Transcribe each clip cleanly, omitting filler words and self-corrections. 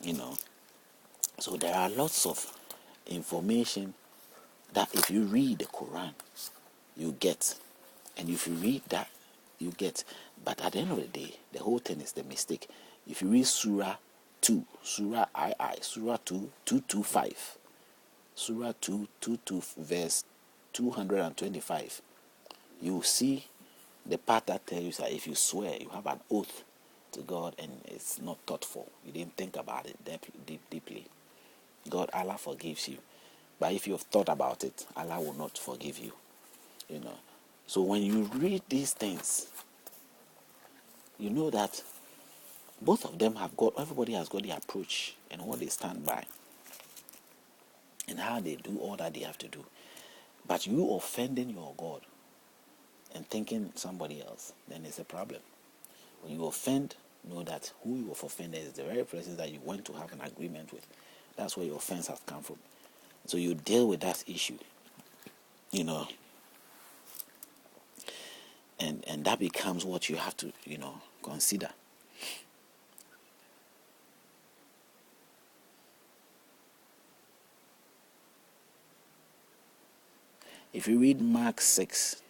you know. So there are lots of information that if you read the Quran, you get. And if you read that, you get. But at the end of the day, the whole thing is the mistake. If you read Surah 2, Surah Surah 2, 225, Surah 2, 22, verse 225, you see the part that tells you that if you swear, you have an oath to God and it's not thoughtful, you didn't think about it deeply, Allah forgives you. But if you have thought about it, Allah will not forgive you. You know. So when you read these things, you know that both of them have got, everybody has got the approach and what they stand by and how they do all that they have to do. But you offending your God and thinking somebody else, then it's a problem. When you offend, know that who you have offended is the very person that you went to have an agreement with. That's where your offense has come from. So you deal with that issue, you know, and that becomes what you have to, you know, consider. If you read Mark 6,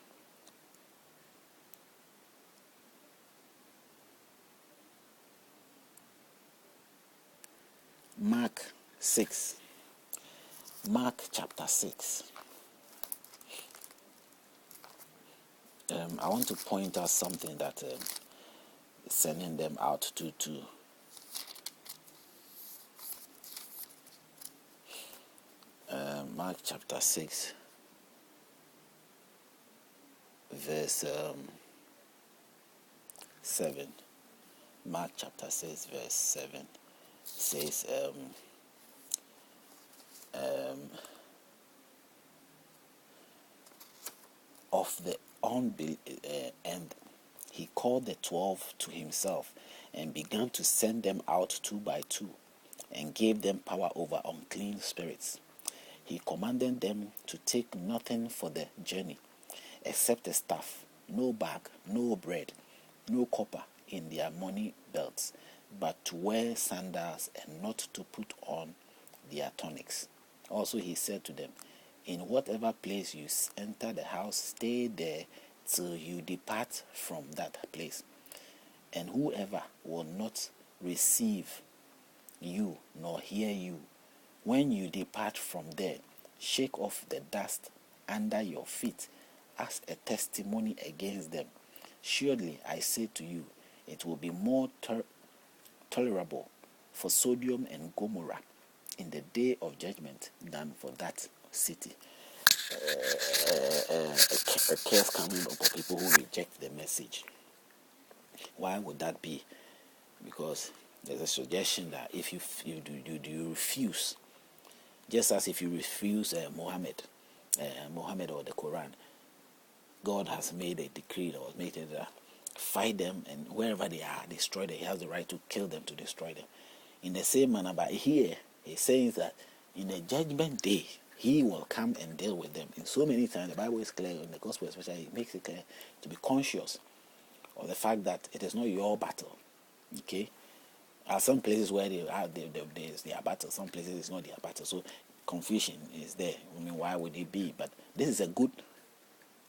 Mark 6, Mark chapter 6, I want to point out something that is sending them out to Mark chapter 6, verse 7. Mark chapter 6, verse 7 says, of the unbelief, and he called the 12 to himself and began to send them out 2 by 2 and gave them power over unclean spirits. He commanded them to take nothing for the journey except a staff, no bag, no bread, no copper in their money belts, but to wear sandals and not to put on their tunics. Also he said to them, in whatever place you enter the house, stay there till you depart from that place. And whoever will not receive you nor hear you, when you depart from there, shake off the dust under your feet as a testimony against them. Surely I say to you, it will be more tolerable for Sodom and Gomorrah in the day of judgment than for that city. A curse coming upon people who reject the message. Why would that be? Because there's a suggestion that if you refuse, just as if you refuse Muhammad or the Quran, God has made a decree or made it fight them, and wherever they are, destroy them. He has the right to kill them, to destroy them. In the same manner, but here he says that in the judgment day, he will come and deal with them. In so many times, the Bible is clear, in the gospel especially, it makes it clear to be conscious of the fact that it is not your battle. Okay? There are some places where there's their battle, some places it's not their battle. So confusion is there. I mean, why would it be? But this is a good,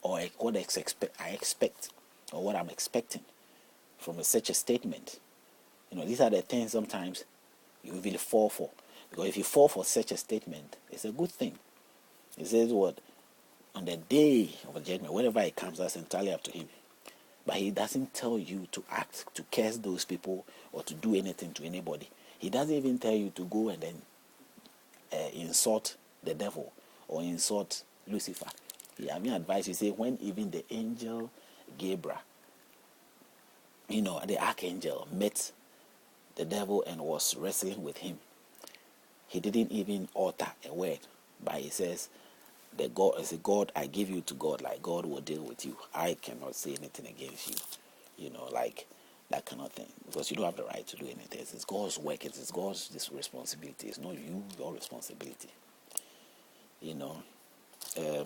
or what I expect, or what I'm expecting from such a statement. You know, these are the things sometimes you really fall for. Because if you fall for such a statement, it's a good thing. It says what? On the day of judgment, whenever it comes, that's entirely up to him. But he doesn't tell you to act, to curse those people, or to do anything to anybody. He doesn't even tell you to go and then insult the devil or insult Lucifer. He having advice, you say, when even the angel Gabriel, you know, the archangel, met the devil and was wrestling with him, he didn't even utter a word, but he says, the God is a God, I give you to God, like God will deal with you. I cannot say anything against you, you know, like that kind of thing, because you don't have the right to do anything. It's God's work, it's God's responsibility. It's not your responsibility, you know.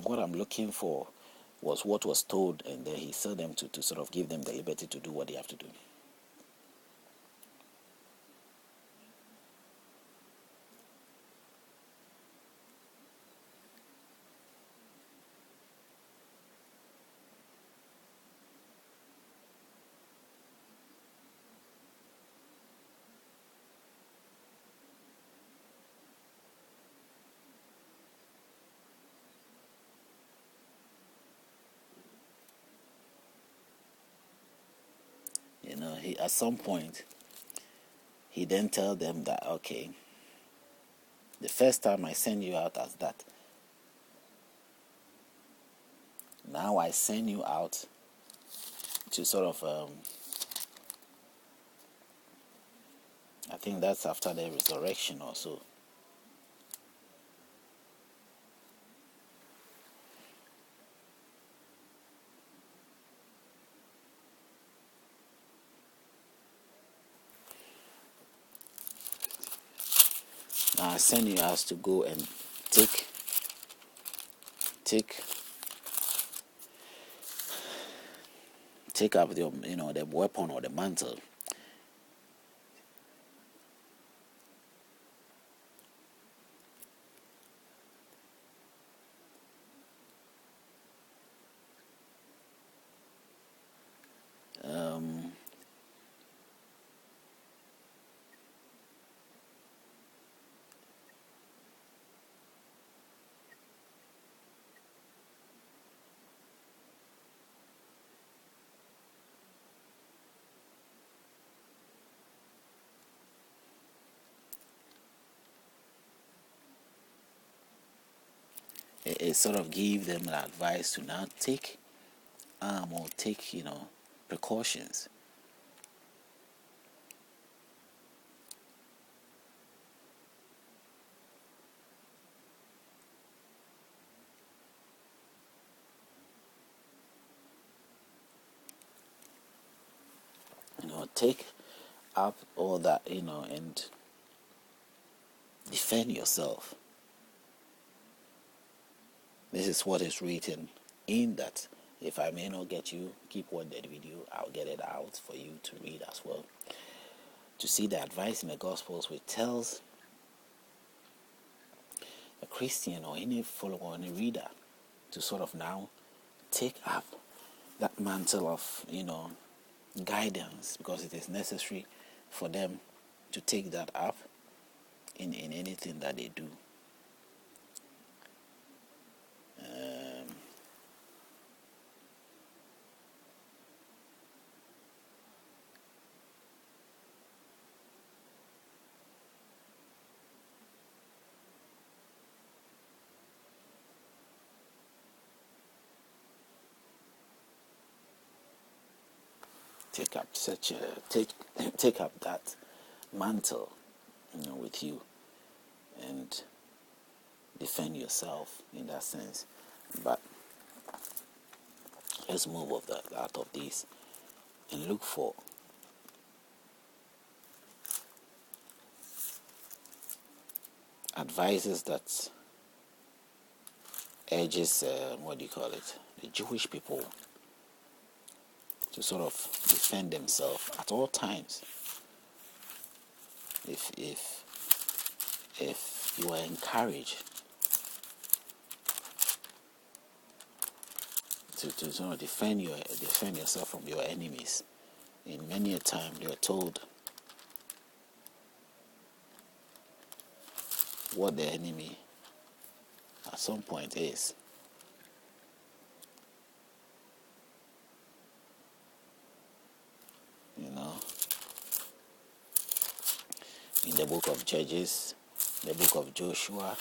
What I'm looking for was what was told, and then he told them to sort of give them the liberty to do what they have to do. at some point, he then tell them that, okay, the first time I send you out as that, now I send you out to sort of, I think that's after the resurrection or so. Now I send you out to go and take up the the weapon or the mantle. It sort of give them an advice to now take or take precautions. Take up all that, and defend yourself. This is what is written in that. If I may not get you, keep watching the video. I'll get it out for you to read as well. To see the advice in the Gospels which tells a Christian or any follower or any reader to sort of now take up that mantle of, guidance, because it is necessary for them to take that up in anything that they do. Take up that mantle, with you, and defend yourself in that sense. But let's move out of this and look for advices that urges the Jewish people to sort of defend themselves at all times. If you are encouraged to sort of defend yourself from your enemies, in many a time you are told what the enemy at some point is. In the book of Judges, the book of Joshua,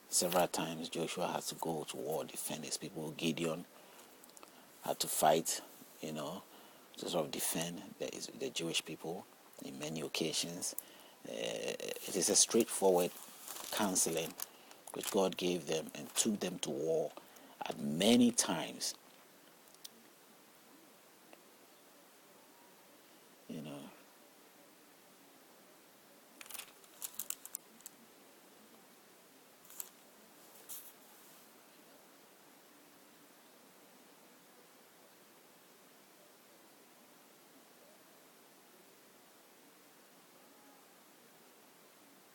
several times Joshua had to go to war, defend his people. Gideon had to fight, to sort of defend the Jewish people in many occasions. It is a straightforward counseling which God gave them and took them to war at many times.